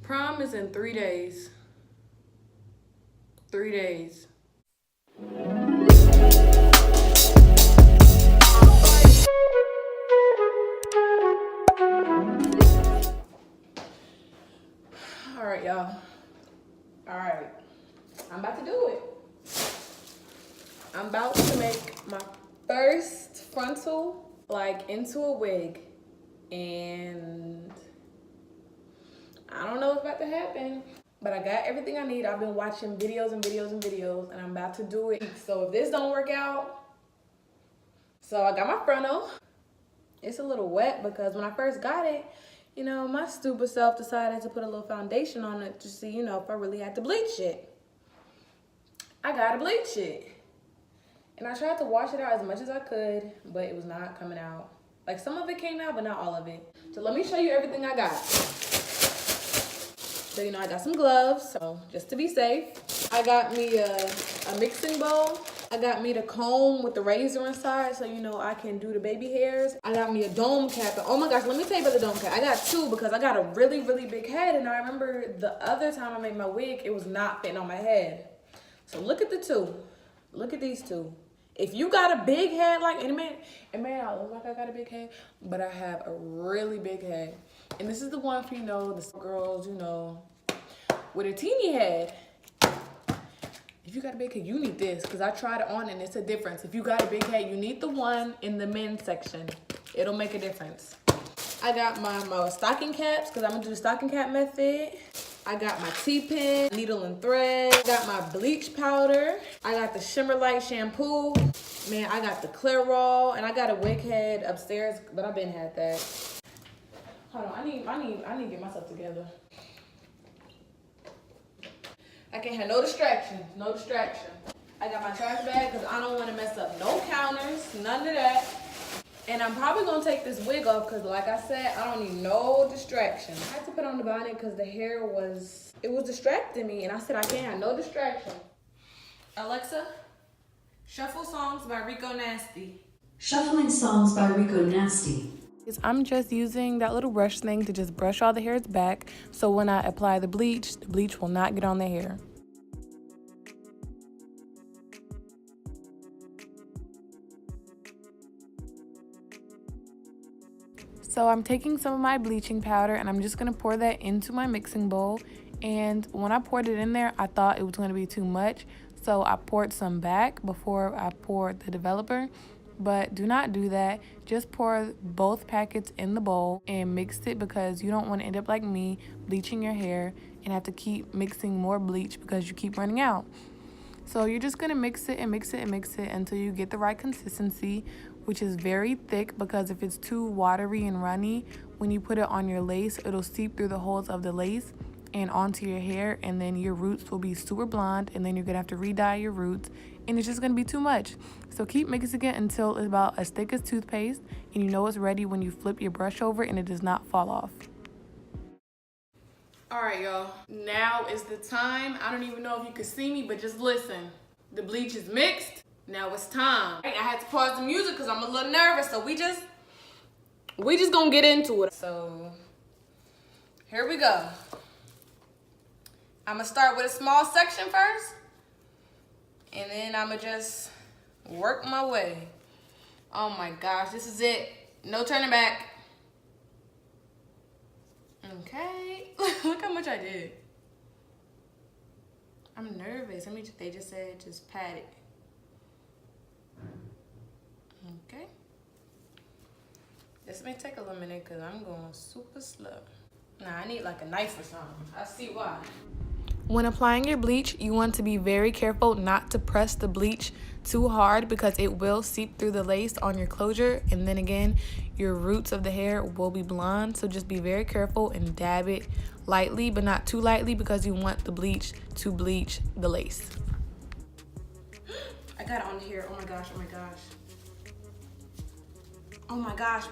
Prom is in 3 days. 3 days. All right, y'all. All right. I'm about to do it. I'm about to make my first frontal, like, into a wig. And I don't know what's about to happen, but I got everything I need. I've been watching videos and videos and videos, and I'm about to do it. So if this don't work out, so I got my frontal. It's a little wet because when I first got it, you know, my stupid self decided to put a little foundation on it to see, you know, if I really had to bleach it. I gotta bleach it. And I tried to wash it out as much as I could, but it was not coming out. Like, some of it came out, but not all of it. So let me show you everything I got. So, you know, I got some gloves, so just to be safe. I got me a mixing bowl. I got me the comb with the razor inside, so, you know, I can do the baby hairs. I got me a dome cap. And oh my gosh, let me tell you about the dome cap. I got two because I got a really, really big head. And I remember the other time I made my wig, it was not fitting on my head. So look at the two. Look at these two. If you got a big head, like, and it may not look like I got a big head, but I have a really big head. And this is the one for, you know, the girls, you know, with a teeny head. If you got a big head, you need this, because I tried it on and it's a difference. If you got a big head, you need the one in the men's section. It'll make a difference. I got my stocking caps, because I'm going to do the stocking cap method. I got my T-pin, needle and thread. I got my bleach powder. I got the Shimmer Light shampoo. Man, I got the Clear Roll, and I got a wig head upstairs, but I've been had that. Hold on, I need to get myself together. I can't have no distractions, no distraction. I got my trash bag because I don't want to mess up no counters, none of that. And I'm probably going to take this wig off because, like I said, I don't need no distraction. I had to put on the bonnet because the hair was distracting me. And I said I can't have no distraction. Alexa, shuffle songs by Rico Nasty. Shuffling songs by Rico Nasty. I'm just using that little brush thing to just brush all the hairs back. So when I apply the bleach will not get on the hair. So I'm taking some of my bleaching powder and I'm just going to pour that into my mixing bowl. And when I poured it in there, I thought it was going to be too much. So I poured some back before I poured the developer. But do not do that. Just pour both packets in the bowl and mix it because you don't want to end up like me, bleaching your hair and have to keep mixing more bleach because you keep running out. So you're just going to mix it and mix it and mix it until you get the right consistency, which is very thick, because if it's too watery and runny, when you put it on your lace, it'll seep through the holes of the lace and onto your hair, and then your roots will be super blonde, and then you're going to have to re-dye your roots, and it's just going to be too much. So keep mixing it until it's about as thick as toothpaste, and you know it's ready when you flip your brush over and it does not fall off. All right, y'all. Now is the time. I don't even know if you can see me, but just listen. The bleach is mixed. Now it's time. I had to pause the music because I'm a little nervous, so we just gonna get into it. So here we go. I'm gonna start with a small section first, and then I'm gonna just work my way. Oh my gosh, this is it. No turning back. Okay, look how much I did. I'm nervous. They just said just pat it. Okay. This may take a little minute because I'm going super slow. Nah, I need like a knife or something. I see why. When applying your bleach, you want to be very careful not to press the bleach too hard because it will seep through the lace on your closure, and then again, your roots of the hair will be blonde. So just be very careful and dab it lightly, but not too lightly because you want the bleach to bleach the lace. I got it on here. Oh my gosh, oh my gosh. Oh my gosh.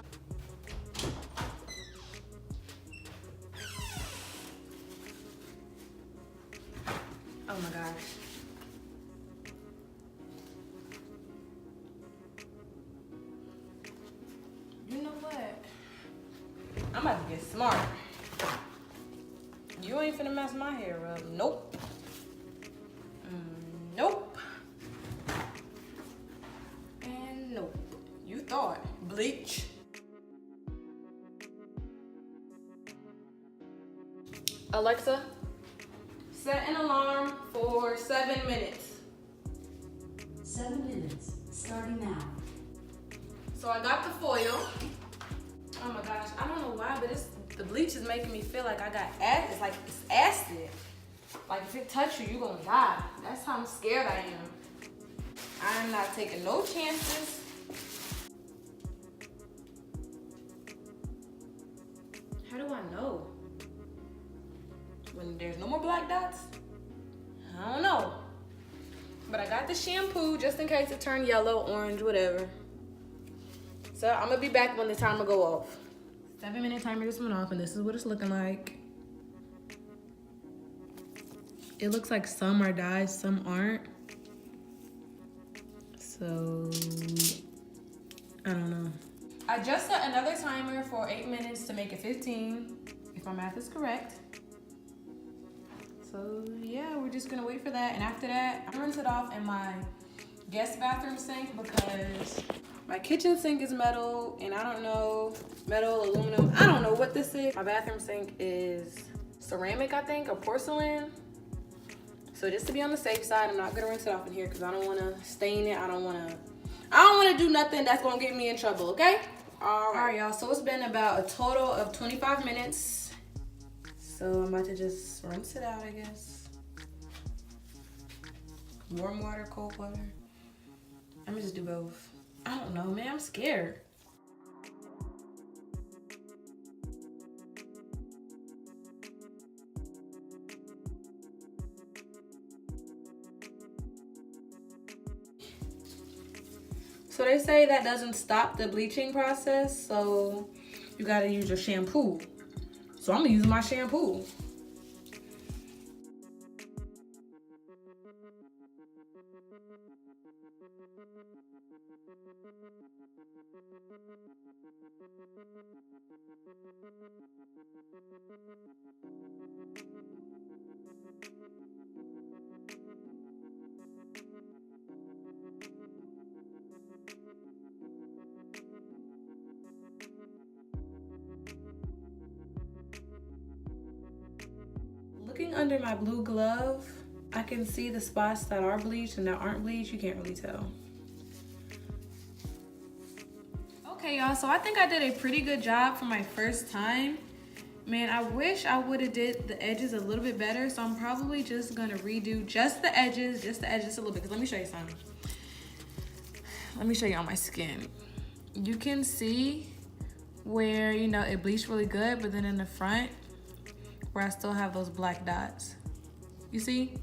Oh my gosh. You know what? I'm about to get smart. You ain't ain't finna mess my hair up. Nope. Nope. And nope. You thought. Bleach. Alexa, set an alarm for 7 minutes. 7 minutes, starting now. So I got the foil. Oh my gosh, I don't know why, but the bleach is making me feel like I got acid. It's like it's acid. Like if it touch you, you're gonna die. That's how scared I am. I am not taking no chances. How do I know? When there's no more black dots? I don't know. But I got the shampoo just in case it turned yellow, orange, whatever. So I'm gonna be back when the timer go off. 7-minute timer just went off and this is what it's looking like. It looks like some are dyed, some aren't. So, I don't know. I just set another timer for 8 minutes to make it 15, if my math is correct. So yeah, we're just gonna wait for that. And after that, I rinse it off in my guest bathroom sink because my kitchen sink is metal and I don't know, metal, aluminum, I don't know what this is. My bathroom sink is ceramic, I think, or porcelain. So just to be on the safe side, I'm not gonna rinse it off in here because I don't wanna stain it. I don't wanna do nothing that's gonna get me in trouble, okay? All right, y'all, so it's been about a total of 25 minutes. So I'm about to just rinse it out, I guess. Warm water, cold water. I'm gonna just do both. I don't know, man, I'm scared. So they say that doesn't stop the bleaching process, so you gotta use your shampoo. So I'm gonna use my shampoo. Looking under my blue glove, I can see the spots that are bleached and that aren't bleached. You can't really tell. Okay, y'all, so I think I did a pretty good job for my first time. Man, I wish I would have did the edges a little bit better, so I'm probably just gonna redo just the edges a little bit, because let me show you something. Let me show you on my skin. You can see where, you know, it bleached really good, but then in the front, where I still have those black dots. You see?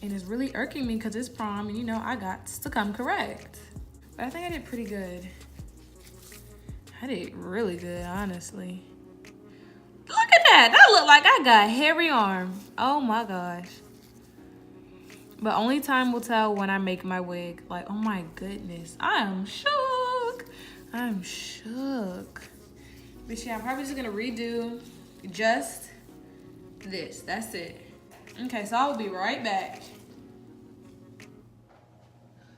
And it's really irking me because it's prom and you know I got to come correct. But I think I did pretty good. I did really good, honestly. Look at that. That looked like I got hairy arm. Oh my gosh. But only time will tell when I make my wig. Like, oh my goodness. I am shook. I'm shook. But yeah, I'm probably just gonna redo just this. That's it. Okay, so I'll be right back.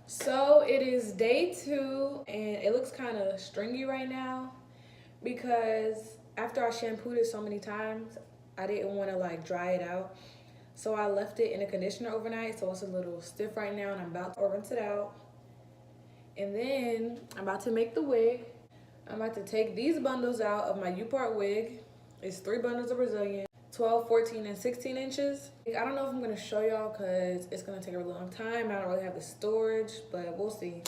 So it is day 2 and it looks kind of stringy right now because after I shampooed it so many times, I didn't want to like dry it out. So I left it in a conditioner overnight, so it's a little stiff right now and I'm about to rinse it out. And then I'm about to make the wig. I'm about to take these bundles out of my U-part wig. It's 3 bundles of Brazilian, 12, 14, and 16 inches. I don't know if I'm gonna show y'all because it's gonna take a really long time. I don't really have the storage, but we'll see.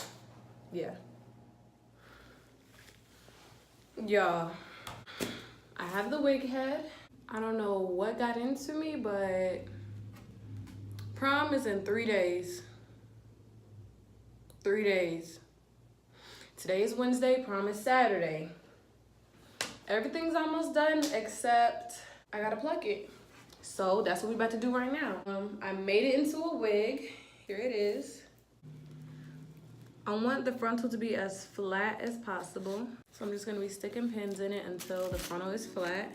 Yeah. Y'all, I have the wig head. I don't know what got into me, but prom is in 3 days. 3 days. Today is Wednesday, prom is Saturday. Everything's almost done except I gotta pluck it. So that's what we're about to do right now. I made it into a wig. Here it is. I want the frontal to be as flat as possible. So I'm just gonna be sticking pins in it until the frontal is flat.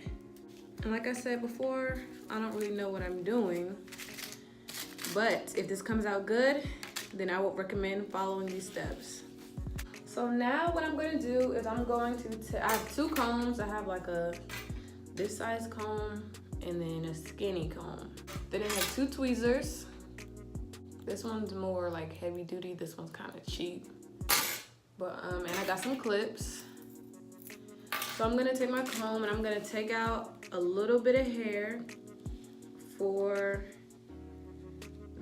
And like I said before, I don't really know what I'm doing. But if this comes out good, then I would recommend following these steps. So now what I'm gonna do is I'm going to, I have 2 combs. I have like this size comb and then a skinny comb. Then I have 2 tweezers. This one's more like heavy duty. This one's kind of cheap. But, and I got some clips. So I'm gonna take my comb and I'm gonna take out a little bit of hair for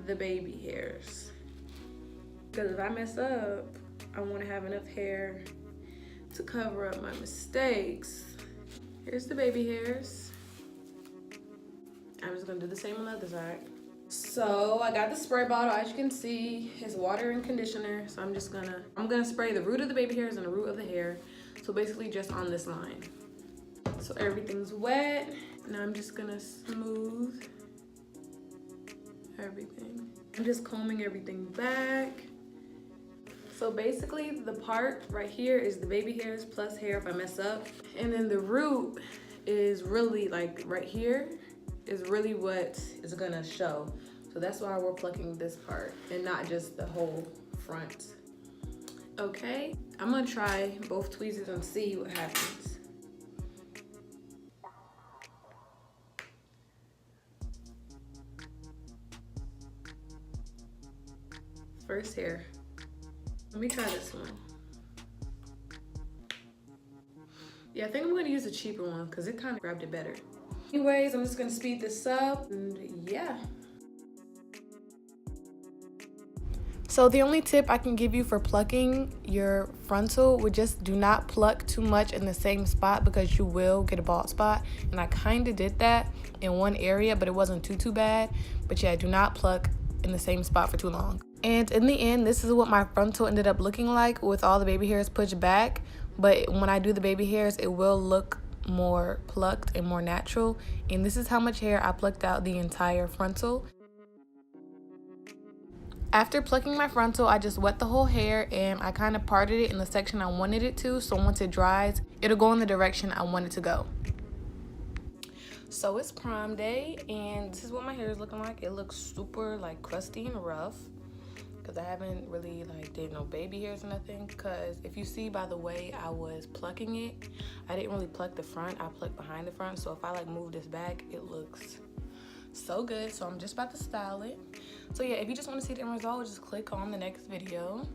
the baby hairs. Because if I mess up, I want to have enough hair to cover up my mistakes. Here's the baby hairs. I'm just gonna do the same on the other side. So I got the spray bottle. As you can see, it's water and conditioner. So I'm gonna spray the root of the baby hairs and the root of the hair. So basically just on this line. So everything's wet. Now I'm just gonna smooth everything. I'm just combing everything back. So basically the part right here is the baby hairs plus hair if I mess up. And then the root is really like right here is really what is gonna show. So that's why we're plucking this part and not just the whole front. Okay, I'm gonna try both tweezers and see what happens. First hair. Let me try this one. Yeah, I think I'm gonna use a cheaper one because it kind of grabbed it better. Anyways, I'm just gonna speed this up and yeah. So the only tip I can give you for plucking your frontal would just do not pluck too much in the same spot because you will get a bald spot. And I kind of did that in one area, but it wasn't too bad. But yeah, do not pluck in the same spot for too long. And in the end, this is what my frontal ended up looking like with all the baby hairs pushed back. But when I do the baby hairs, it will look more plucked and more natural. And this is how much hair I plucked out the entire frontal. After plucking my frontal, I just wet the whole hair and I kind of parted it in the section I wanted it to. So once it dries, it'll go in the direction I want it to go. So it's prom day and this is what my hair is looking like. It looks super like crusty and rough because I haven't really like did no baby hairs or nothing. Because if you see by the way I was plucking it, I didn't really pluck the front, I plucked behind the front. So if I like move this back, it looks so good. So I'm just about to style it. So yeah, if you just want to see the end result, just click on the next video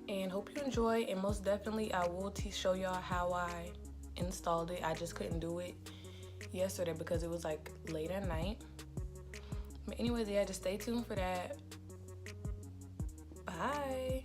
and hope you enjoy. And most definitely I will show y'all how I installed it. I just couldn't do it yesterday because it was like late at night. But anyways, yeah, just stay tuned for that. Bye.